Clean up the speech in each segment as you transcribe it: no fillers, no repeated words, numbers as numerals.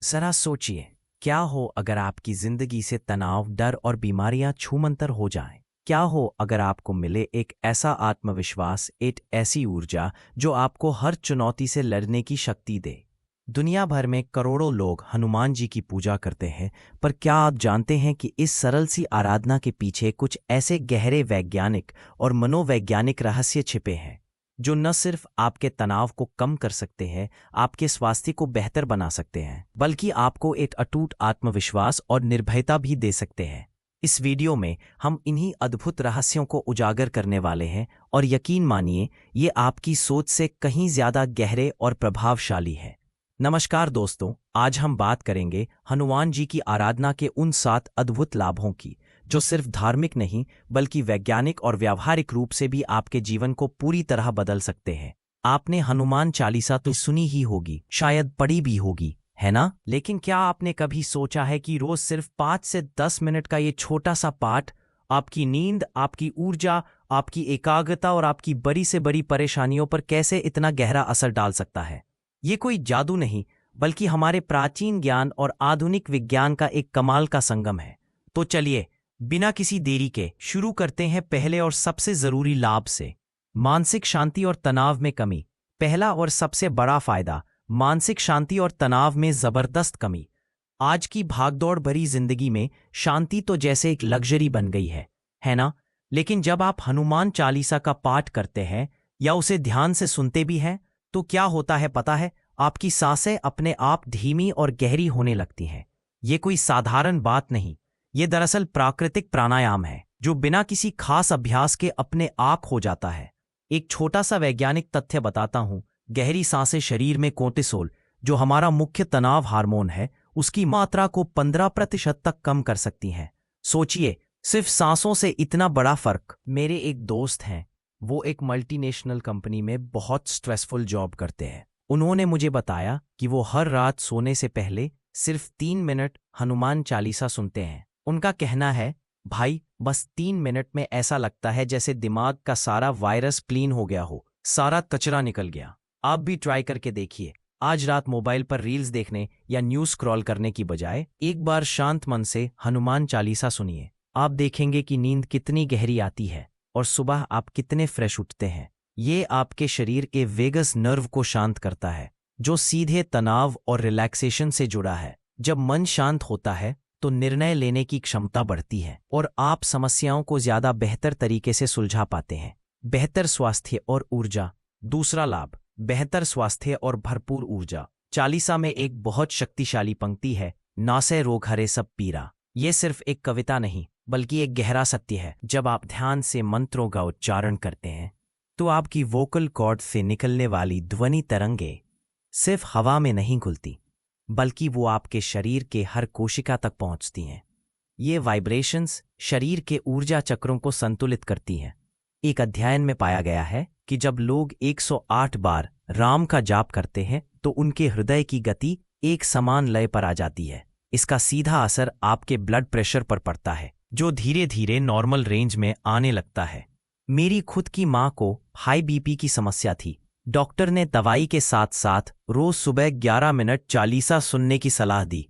जरा सोचिए, क्या हो अगर आपकी जिंदगी से तनाव, डर और बीमारियां छूमंतर हो जाएं? क्या हो अगर आपको मिले एक ऐसा आत्मविश्वास, एक ऐसी ऊर्जा जो आपको हर चुनौती से लड़ने की शक्ति दे? दुनिया भर में करोड़ों लोग हनुमान जी की पूजा करते हैं, पर क्या आप जानते हैं कि इस सरल सी आराधना के पीछे कुछ ऐसे गहरे वैज्ञानिक और मनोवैज्ञानिक रहस्य छिपे हैं जो न सिर्फ आपके तनाव को कम कर सकते हैं, आपके स्वास्थ्य को बेहतर बना सकते हैं, बल्कि आपको एक अटूट आत्मविश्वास और निर्भयता भी दे सकते हैं। इस वीडियो में हम इन्हीं अद्भुत रहस्यों को उजागर करने वाले हैं और यकीन मानिए, ये आपकी सोच से कहीं ज्यादा गहरे और प्रभावशाली है। नमस्कार दोस्तों, आज हम बात करेंगे हनुमान जी की आराधना के उन 7 अद्भुत लाभों की जो सिर्फ धार्मिक नहीं बल्कि वैज्ञानिक और व्यावहारिक रूप से भी आपके जीवन को पूरी तरह बदल सकते हैं। आपने हनुमान चालीसा तो सुनी ही होगी, शायद पढ़ी भी होगी, है ना? लेकिन क्या आपने कभी सोचा है कि रोज सिर्फ 5 से 10 मिनट का ये छोटा सा पाठ आपकी नींद, आपकी ऊर्जा, आपकी एकाग्रता और आपकी बड़ी से बड़ी परेशानियों पर कैसे इतना गहरा असर डाल सकता है? ये कोई जादू नहीं, बल्कि हमारे प्राचीन ज्ञान और आधुनिक विज्ञान का एक कमाल का संगम है। तो चलिए, बिना किसी देरी के शुरू करते हैं पहले और सबसे जरूरी लाभ से, मानसिक शांति और तनाव में कमी। पहला और सबसे बड़ा फायदा, मानसिक शांति और तनाव में जबरदस्त कमी। आज की भागदौड़ भरी जिंदगी में शांति तो जैसे एक लग्जरी बन गई है ना? लेकिन जब आप हनुमान चालीसा का पाठ करते हैं या उसे ध्यान से सुनते भी हैं, तो क्या होता है पता है? आपकी सांसें अपने आप धीमी और गहरी होने लगती हैं। ये कोई साधारण बात नहीं, ये दरअसल प्राकृतिक प्राणायाम है जो बिना किसी खास अभ्यास के अपने आप हो जाता है। एक छोटा सा वैज्ञानिक तथ्य बताता हूं, गहरी सांसें शरीर में कोर्टिसोल, जो हमारा मुख्य तनाव हार्मोन है, उसकी मात्रा को 15% तक कम कर सकती हैं। सोचिए, सिर्फ सांसों से इतना बड़ा फर्क। मेरे एक दोस्त हैं, वो एक मल्टीनेशनल कंपनी में बहुत स्ट्रेसफुल जॉब करते हैं। उन्होंने मुझे बताया कि वो हर रात सोने से पहले सिर्फ 3 मिनट हनुमान चालीसा सुनते हैं। उनका कहना है, भाई, बस 3 मिनट में ऐसा लगता है जैसे दिमाग का सारा वायरस क्लीन हो गया हो, सारा कचरा निकल गया। आप भी ट्राई करके देखिए। आज रात मोबाइल पर रील्स देखने या न्यूज़ स्क्रॉल करने की बजाय एक बार शांत मन से हनुमान चालीसा सुनिए। आप देखेंगे कि नींद कितनी गहरी आती है और सुबह आप कितने फ्रेश उठते हैं। ये आपके शरीर के वेगस नर्व को शांत करता है, जो सीधे तनाव और रिलैक्सेशन से जुड़ा है। जब मन शांत होता है तो निर्णय लेने की क्षमता बढ़ती है और आप समस्याओं को ज्यादा बेहतर तरीके से सुलझा पाते हैं। बेहतर स्वास्थ्य और ऊर्जा। दूसरा लाभ, बेहतर स्वास्थ्य और भरपूर ऊर्जा। चालीसा में एक बहुत शक्तिशाली पंक्ति है, नासे रोग हरे सब पीरा। ये सिर्फ एक कविता नहीं बल्कि एक गहरा सत्य है। जब आप ध्यान से मंत्रों का उच्चारण करते हैं तो आपकी वोकल कॉर्ड से निकलने वाली ध्वनि तरंगे सिर्फ हवा में नहीं घुलती, बल्कि वो आपके शरीर के हर कोशिका तक पहुंचती हैं। ये वाइब्रेशंस शरीर के ऊर्जा चक्रों को संतुलित करती हैं। एक अध्ययन में पाया गया है कि जब लोग 108 बार राम का जाप करते हैं तो उनके हृदय की गति एक समान लय पर आ जाती है। इसका सीधा असर आपके ब्लड प्रेशर पर पड़ता है, जो धीरे धीरे नॉर्मल रेंज में आने लगता है। मेरी खुद की माँ को हाई बीपी की समस्या थी। डॉक्टर ने दवाई के साथ साथ रोज सुबह 11 मिनट चालीसा सुनने की सलाह दी।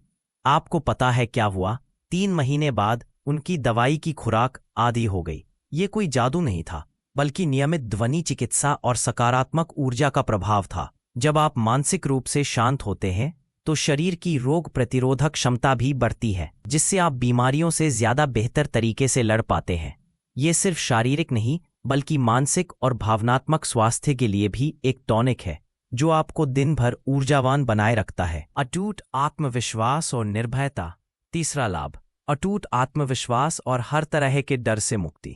आपको पता है क्या हुआ? 3 महीने बाद उनकी दवाई की खुराक आधी हो गई। ये कोई जादू नहीं था, बल्कि नियमित ध्वनि चिकित्सा और सकारात्मक ऊर्जा का प्रभाव था। जब आप मानसिक रूप से शांत होते हैं तो शरीर की रोग प्रतिरोधक क्षमता भी बढ़ती है, जिससे आप बीमारियों से ज्यादा बेहतर तरीके से लड़ पाते हैं। ये सिर्फ शारीरिक नहीं बल्कि मानसिक और भावनात्मक स्वास्थ्य के लिए भी एक टॉनिक है, जो आपको दिन भर ऊर्जावान बनाए रखता है। अटूट आत्मविश्वास और निर्भयता। तीसरा लाभ, अटूट आत्मविश्वास और हर तरह के डर से मुक्ति।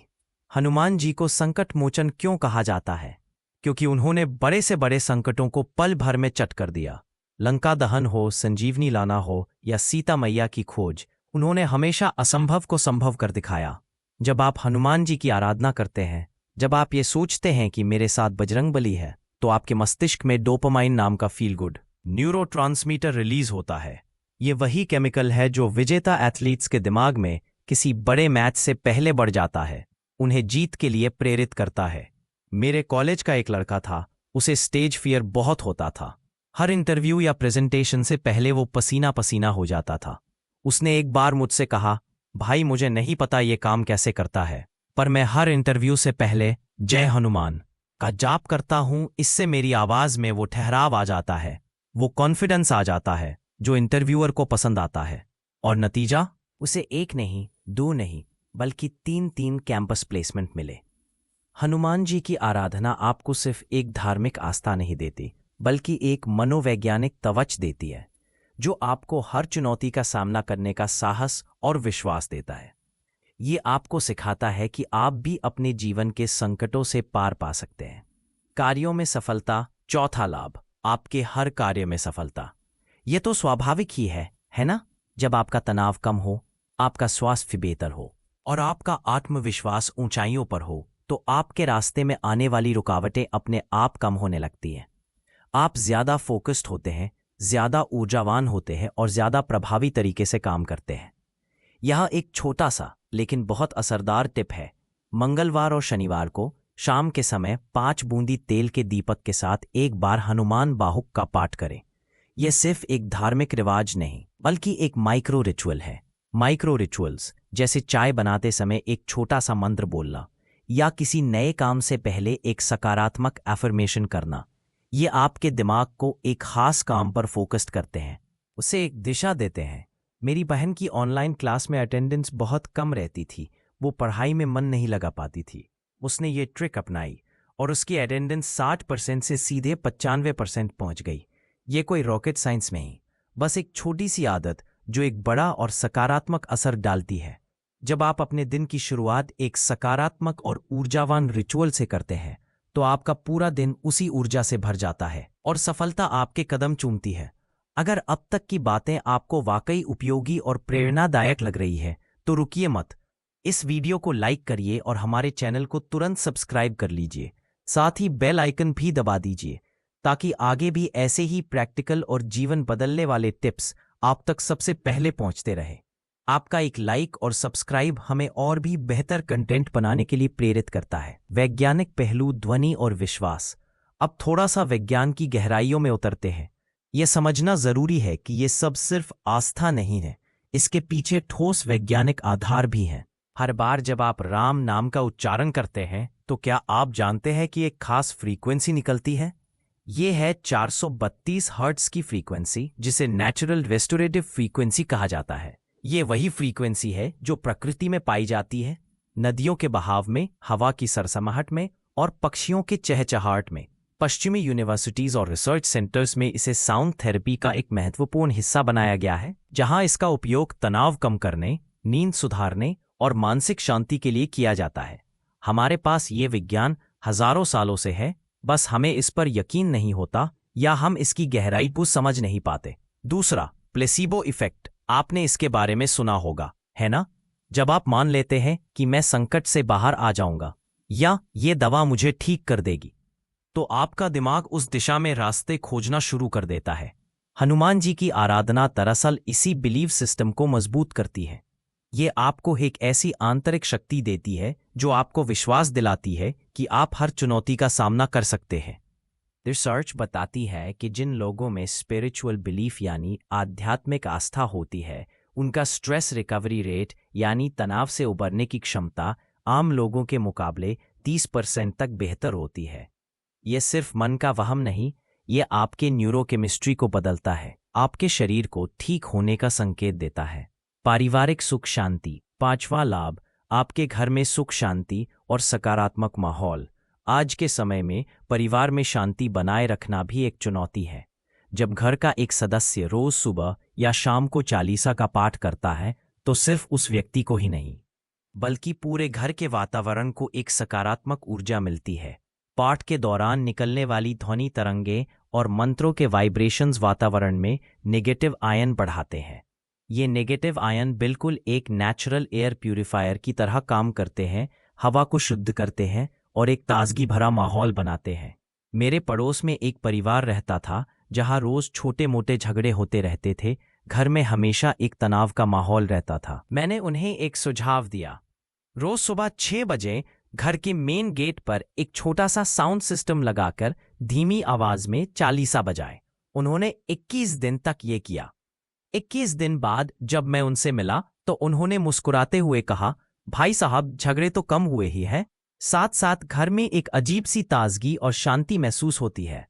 हनुमान जी को संकट मोचन क्यों कहा जाता है? क्योंकि उन्होंने बड़े से बड़े संकटों को पल भर में चट कर दिया। लंका दहन हो, संजीवनी लाना हो या सीता मैया की खोज, उन्होंने हमेशा असंभव को संभव कर दिखाया। जब आप हनुमान जी की आराधना करते हैं, जब आप ये सोचते हैं कि मेरे साथ बजरंगबली है, तो आपके मस्तिष्क में डोपामाइन नाम का फील गुड न्यूरोट्रांसमीटर रिलीज होता है। ये वही केमिकल है जो विजेता एथलीट्स के दिमाग में किसी बड़े मैच से पहले बढ़ जाता है, उन्हें जीत के लिए प्रेरित करता है। मेरे कॉलेज का एक लड़का था, उसे स्टेज फियर बहुत होता था। हर इंटरव्यू या प्रेजेंटेशन से पहले वो पसीना पसीना हो जाता था। उसने एक बार मुझसे कहा, भाई मुझे नहीं पता ये काम कैसे करता है, पर मैं हर इंटरव्यू से पहले जय हनुमान का जाप करता हूं। इससे मेरी आवाज में वो ठहराव आ जाता है, वो कॉन्फिडेंस आ जाता है जो इंटरव्यूअर को पसंद आता है। और नतीजा, उसे 1 नहीं 2 नहीं बल्कि 3 कैंपस प्लेसमेंट मिले। हनुमान जी की आराधना आपको सिर्फ एक धार्मिक आस्था नहीं देती, बल्कि एक मनोवैज्ञानिक कवच देती है जो आपको हर चुनौती का सामना करने का साहस और विश्वास देता है। ये आपको सिखाता है कि आप भी अपने जीवन के संकटों से पार पा सकते हैं। कार्यों में सफलता। चौथा लाभ, आपके हर कार्य में सफलता। ये तो स्वाभाविक ही है ना? जब आपका तनाव कम हो, आपका स्वास्थ्य बेहतर हो और आपका आत्मविश्वास ऊंचाइयों पर हो, तो आपके रास्ते में आने वाली रुकावटें अपने आप कम होने लगती हैं। आप ज्यादा फोकस्ड होते हैं, ज्यादा ऊर्जावान होते हैं और ज्यादा प्रभावी तरीके से काम करते हैं। यह एक छोटा सा लेकिन बहुत असरदार टिप है। मंगलवार और शनिवार को शाम के समय 5 बूंदी तेल के दीपक के साथ एक बार हनुमान बाहुक का पाठ करें। यह सिर्फ एक धार्मिक रिवाज नहीं, बल्कि एक माइक्रो रिचुअल है। माइक्रो रिचुअल्स जैसे चाय बनाते समय एक छोटा सा मंत्र बोलना या किसी नए काम से पहले एक सकारात्मक एफर्मेशन करना, ये आपके दिमाग को एक खास काम पर फोकस्ड करते हैं, उसे एक दिशा देते हैं। मेरी बहन की ऑनलाइन क्लास में अटेंडेंस बहुत कम रहती थी, वो पढ़ाई में मन नहीं लगा पाती थी। उसने ये ट्रिक अपनाई और उसकी अटेंडेंस 60% से सीधे 95% पहुंच गई। ये कोई रॉकेट साइंस नहीं, बस एक छोटी सी आदत जो एक बड़ा और सकारात्मक असर डालती है। जब आप अपने दिन की शुरुआत एक सकारात्मक और ऊर्जावान रिचुअल से करते हैं, तो आपका पूरा दिन उसी ऊर्जा से भर जाता है और सफलता आपके कदम चूमती है। अगर अब तक की बातें आपको वाकई उपयोगी और प्रेरणादायक लग रही है, तो रुकिए मत, इस वीडियो को लाइक करिए और हमारे चैनल को तुरंत सब्सक्राइब कर लीजिए। साथ ही बेल आइकन भी दबा दीजिए ताकि आगे भी ऐसे ही प्रैक्टिकल और जीवन बदलने वाले टिप्स आप तक सबसे पहले पहुंचते रहे। आपका एक लाइक और सब्सक्राइब हमें और भी बेहतर कंटेंट बनाने के लिए प्रेरित करता है। वैज्ञानिक पहलू, ध्वनि और विश्वास। अब थोड़ा सा विज्ञान की गहराइयों में उतरते हैं। यह समझना जरूरी है कि यह सब सिर्फ आस्था नहीं है, इसके पीछे ठोस वैज्ञानिक आधार भी हैं। हर बार जब आप राम नाम का उच्चारण करते हैं, तो क्या आप जानते हैं कि एक खास फ्रीक्वेंसी निकलती है? ये है 432 हर्ट्ज की फ्रीक्वेंसी, जिसे नेचुरल रेस्टोरेटिव फ्रीक्वेंसी कहा जाता है। ये वही फ्रीक्वेंसी है जो प्रकृति में पाई जाती है, नदियों के बहाव में, हवा की सरसमाहट में और पक्षियों के चहचहाहट में। पश्चिमी यूनिवर्सिटीज और रिसर्च सेंटर्स में इसे साउंड थेरेपी का एक महत्वपूर्ण हिस्सा बनाया गया है, जहां इसका उपयोग तनाव कम करने, नींद सुधारने और मानसिक शांति के लिए किया जाता है। हमारे पास ये विज्ञान हजारों सालों से है, बस हमें इस पर यकीन नहीं होता या हम इसकी गहराई को समझ नहीं पाते। दूसरा, प्लेसीबो इफेक्ट। आपने इसके बारे में सुना होगा, है ना? जब आप मान लेते हैं कि मैं संकट से बाहर आ जाऊंगा या ये दवा मुझे ठीक कर देगी, तो आपका दिमाग उस दिशा में रास्ते खोजना शुरू कर देता है। हनुमान जी की आराधना दरअसल इसी बिलीव सिस्टम को मजबूत करती है। ये आपको एक ऐसी आंतरिक शक्ति देती है जो आपको विश्वास दिलाती है कि आप हर चुनौती का सामना कर सकते हैं। रिसर्च बताती है कि जिन लोगों में स्पिरिचुअल बिलीफ यानी आध्यात्मिक आस्था होती है, उनका स्ट्रेस रिकवरी रेट यानी तनाव से उबरने की क्षमता आम लोगों के मुकाबले 30% तक बेहतर होती है। यह सिर्फ मन का वहम नहीं, ये आपके न्यूरोकेमिस्ट्री को बदलता है, आपके शरीर को ठीक होने का संकेत देता है। पारिवारिक सुख शांति। 5वां लाभ, आपके घर में सुख शांति और सकारात्मक माहौल। आज के समय में परिवार में शांति बनाए रखना भी एक चुनौती है। जब घर का एक सदस्य रोज सुबह या शाम को चालीसा का पाठ करता है, तो सिर्फ उस व्यक्ति को ही नहीं, बल्कि पूरे घर के वातावरण को एक सकारात्मक ऊर्जा मिलती है। पाठ के दौरान निकलने वाली ध्वनि तरंगे और मंत्रों के वाइब्रेशंस वातावरण में नेगेटिव आयन बढ़ाते हैं। ये नेगेटिव आयन बिल्कुल एक नेचुरल एयर प्यूरिफायर की तरह काम करते हैं, हवा को शुद्ध करते हैं और एक ताजगी भरा माहौल बनाते हैं। मेरे पड़ोस में एक परिवार रहता था जहां रोज छोटे मोटे झगड़े होते रहते थे, घर में हमेशा एक तनाव का माहौल रहता था। मैंने उन्हें एक सुझाव दिया, रोज सुबह 6 बजे घर के मेन गेट पर एक छोटा सा साउंड सिस्टम लगाकर धीमी आवाज में चालीसा बजाएं। उन्होंने 21 दिन तक ये किया। 21 दिन बाद जब मैं उनसे मिला तो उन्होंने मुस्कुराते हुए कहा, भाई साहब, झगड़े तो कम हुए ही हैं, साथ साथ घर में एक अजीब सी ताजगी और शांति महसूस होती है।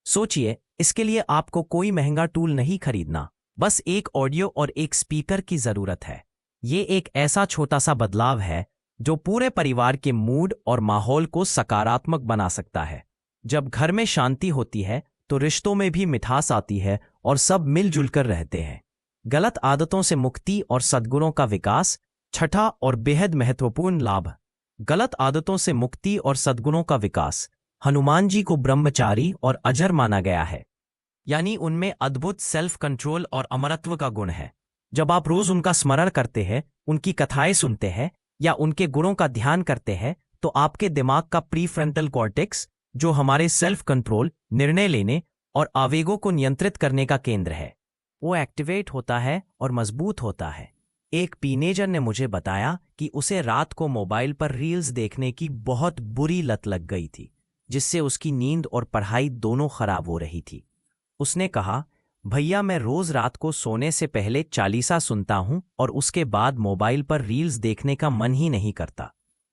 सोचिए, इसके लिए आपको कोई महंगा टूल नहीं खरीदना, बस एक ऑडियो और एक स्पीकर की जरूरत है। ये एक ऐसा छोटा सा बदलाव है जो पूरे परिवार के मूड और माहौल को सकारात्मक बना सकता है। जब घर में शांति होती है तो रिश्तों में भी मिठास आती है और सब मिलजुल कर रहते हैं। गलत आदतों से मुक्ति और सद्गुणों का विकास। छठा और बेहद महत्वपूर्ण लाभ, गलत आदतों से मुक्ति और सद्गुणों का विकास। हनुमान जी को ब्रह्मचारी और अजर माना गया है, यानी उनमें अद्भुत सेल्फ कंट्रोल और अमरत्व का गुण है। जब आप रोज उनका स्मरण करते हैं, उनकी कथाएं सुनते हैं या उनके गुणों का ध्यान करते हैं, तो आपके दिमाग का प्रीफ्रंटल कॉर्टेक्स, जो हमारे सेल्फ कंट्रोल, निर्णय लेने और आवेगों को नियंत्रित करने का केंद्र है, वो एक्टिवेट होता है और मजबूत होता है। एक टीनेजर ने मुझे बताया कि उसे रात को मोबाइल पर रील्स देखने की बहुत बुरी लत लग गई थी, जिससे उसकी नींद और पढ़ाई दोनों खराब हो रही थी। उसने कहा, भैया, मैं रोज रात को सोने से पहले चालीसा सुनता हूं और उसके बाद मोबाइल पर रील्स देखने का मन ही नहीं करता।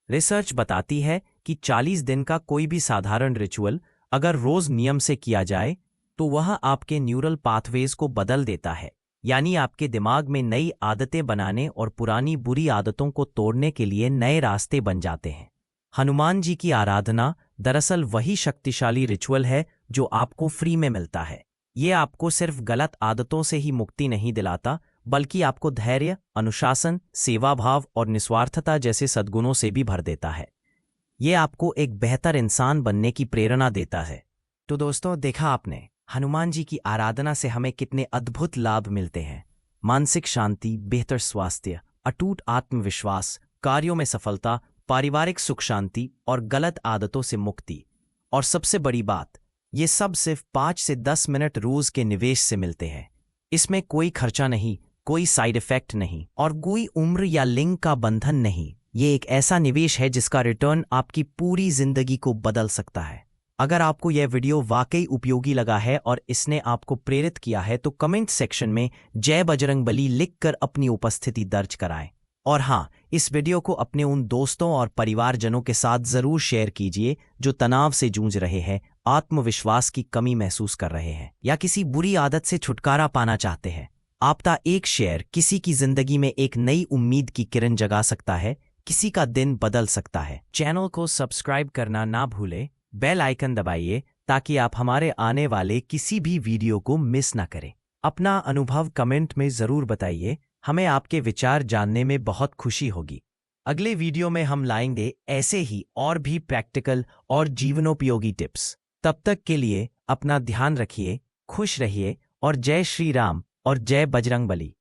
रिसर्च बताती है कि 40 दिन का कोई भी साधारण रिचुअल अगर रोज नियम से किया जाए तो वह आपके न्यूरल पाथवेज को बदल देता है, यानी आपके दिमाग में नई आदतें बनाने और पुरानी बुरी आदतों को तोड़ने के लिए नए रास्ते बन जाते हैं। हनुमान जी की आराधना दरअसल वही शक्तिशाली रिचुअल है जो आपको फ्री में मिलता है। ये आपको सिर्फ गलत आदतों से ही मुक्ति नहीं दिलाता, बल्कि आपको धैर्य, अनुशासन, सेवाभाव और निस्वार्थता जैसे सद्गुणों से भी भर देता है। ये आपको एक बेहतर इंसान बनने की प्रेरणा देता है। तो दोस्तों, देखा आपने, हनुमान जी की आराधना से हमें कितने अद्भुत लाभ मिलते हैं। मानसिक शांति, बेहतर स्वास्थ्य, अटूट आत्मविश्वास, कार्यों में सफलता, पारिवारिक सुख शांति और गलत आदतों से मुक्ति। और सबसे बड़ी बात, ये सब सिर्फ 5 से 10 मिनट रोज के निवेश से मिलते हैं। इसमें कोई खर्चा नहीं, कोई साइड इफेक्ट नहीं और कोई उम्र या लिंग का बंधन नहीं। ये एक ऐसा निवेश है जिसका रिटर्न आपकी पूरी जिंदगी को बदल सकता है। अगर आपको यह वीडियो वाकई उपयोगी लगा है और इसने आपको प्रेरित किया है तो कमेंट सेक्शन में जय बजरंगबली लिखकर अपनी उपस्थिति दर्ज कराएं। और हाँ, इस वीडियो को अपने उन दोस्तों और परिवारजनों के साथ जरूर शेयर कीजिए जो तनाव से जूझ रहे हैं, आत्मविश्वास की कमी महसूस कर रहे हैं या किसी बुरी आदत से छुटकारा पाना चाहते हैं। आपका एक शेयर किसी की जिंदगी में एक नई उम्मीद की किरण जगा सकता है, किसी का दिन बदल सकता है। चैनल को सब्सक्राइब करना ना भूलें, बेल आइकन दबाइए ताकि आप हमारे आने वाले किसी भी वीडियो को मिस ना करें। अपना अनुभव कमेंट में जरूर बताइए, हमें आपके विचार जानने में बहुत खुशी होगी। अगले वीडियो में हम लाएंगे ऐसे ही और भी प्रैक्टिकल और जीवनोपयोगी टिप्स। तब तक के लिए अपना ध्यान रखिए, खुश रहिए और जय श्री राम और जय बजरंगबली।